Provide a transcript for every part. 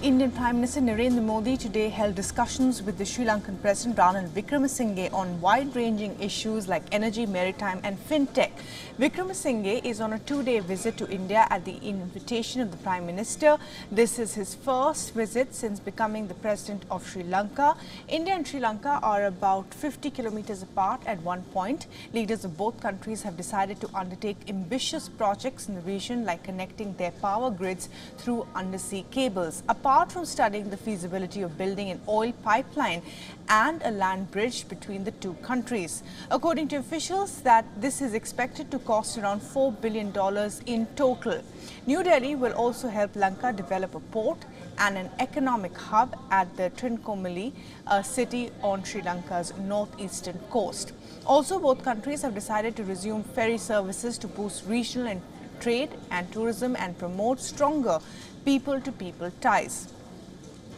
Indian Prime Minister Narendra Modi today held discussions with the Sri Lankan President Ranil Wickremesinghe on wide-ranging issues like energy, maritime and fintech. Wickremesinghe is on a two-day visit to India at the invitation of the Prime Minister. This is his first visit since becoming the President of Sri Lanka. India and Sri Lanka are about 50 kilometers apart at one point. Leaders of both countries have decided to undertake ambitious projects in the region like connecting their power grids through undersea cables. Apart from studying the feasibility of building an oil pipeline and a land bridge between the two countries. According to officials, this is expected to cost around $4 billion in total. New Delhi will also help Lanka develop a port and an economic hub at the Trincomalee, a city on Sri Lanka's northeastern coast. Also, both countries have decided to resume ferry services to boost regional trade and tourism and promote stronger people-to-people ties.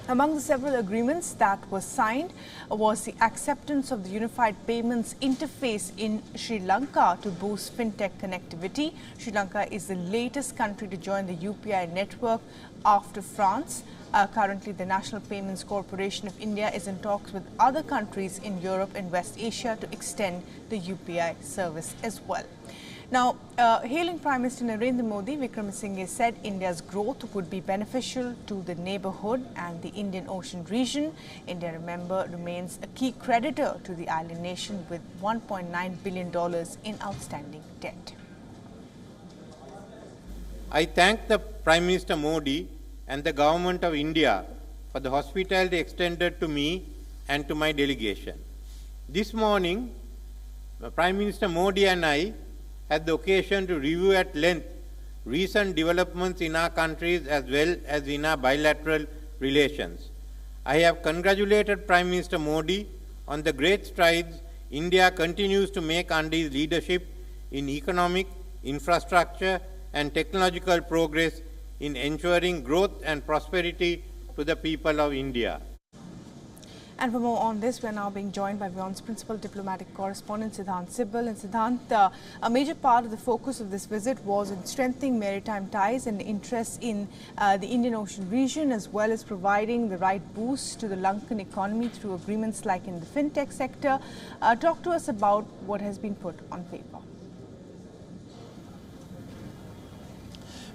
Among the several agreements that were signed was the acceptance of the Unified Payments Interface in Sri Lanka to boost fintech connectivity. Sri Lanka is the latest country to join the UPI network after France. Currently, the National Payments Corporation of India is in talks with other countries in Europe and West Asia to extend the UPI service as well. Now, hailing Prime Minister Narendra Modi, Wickremesinghe said India's growth would be beneficial to the neighbourhood and the Indian Ocean region. India, remember, remains a key creditor to the island nation with $1.9 billion in outstanding debt. I thank the Prime Minister Modi and the Government of India for the hospitality extended to me and to my delegation. This morning, Prime Minister Modi and I had the occasion to review at length recent developments in our countries as well as in our bilateral relations. I have congratulated Prime Minister Modi on the great strides India continues to make under his leadership in economic, infrastructure and technological progress in ensuring growth and prosperity to the people of India. And for more on this, we are now being joined by WION's principal diplomatic correspondent, Siddhant Sibal. And Siddhant, a major part of the focus of this visit was in strengthening maritime ties and interests in the Indian Ocean region, as well as providing the right boost to the Lankan economy through agreements like in the fintech sector. Talk to us about what has been put on paper.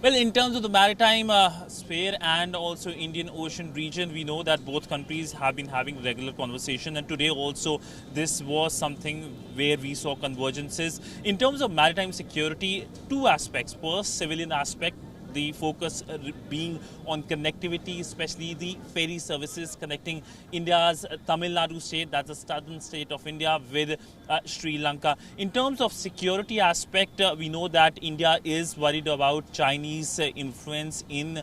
Well, in terms of the maritime sphere and also Indian Ocean region, we know that both countries have been having regular conversation, and today also this was something where we saw convergences. In terms of maritime security, two aspects. First, civilian aspect, the focus being on connectivity, especially the ferry services connecting India's Tamil Nadu state, that's the southern state of India, with Sri Lanka. In terms of security aspect, we know that India is worried about Chinese influence in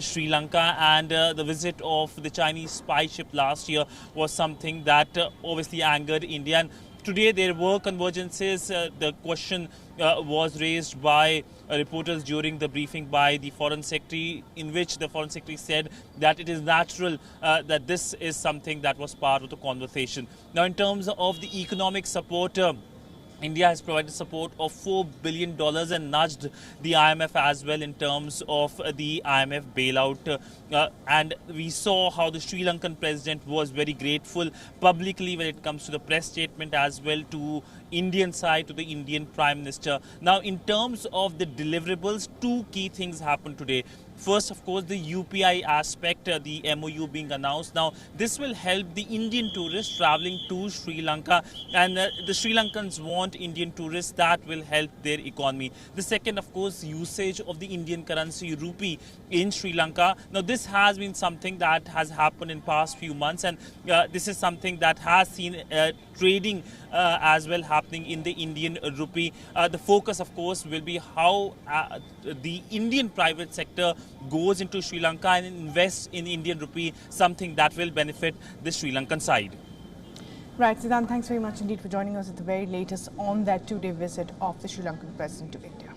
Sri Lanka, and the visit of the Chinese spy ship last year was something that obviously angered India. And today there were convergences. The question was raised by reporters during the briefing by the Foreign Secretary, in which the Foreign Secretary said that it is natural that this is something that was part of the conversation. Now, in terms of the economic support, India has provided support of $4 billion and nudged the IMF as well in terms of the IMF bailout. And we saw how the Sri Lankan president was very grateful publicly when it comes to the press statement as well to Indian side, to the Indian Prime Minister. Now, in terms of the deliverables, two key things happened today. First, of course, the UPI aspect, the MOU being announced. Now, this will help the Indian tourists traveling to Sri Lanka, and the Sri Lankans want Indian tourists. That will help their economy. The second, of course, usage of the Indian currency rupee in Sri Lanka. Now, this has been something that has happened in past few months, and this is something that has seen trading as well happening in the Indian rupee. The focus, of course, will be how the Indian private sector goes into Sri Lanka and invests in Indian rupee, something that will benefit the Sri Lankan side. Right, Siddhant, thanks very much indeed for joining us at the very latest on that two-day visit of the Sri Lankan president to India.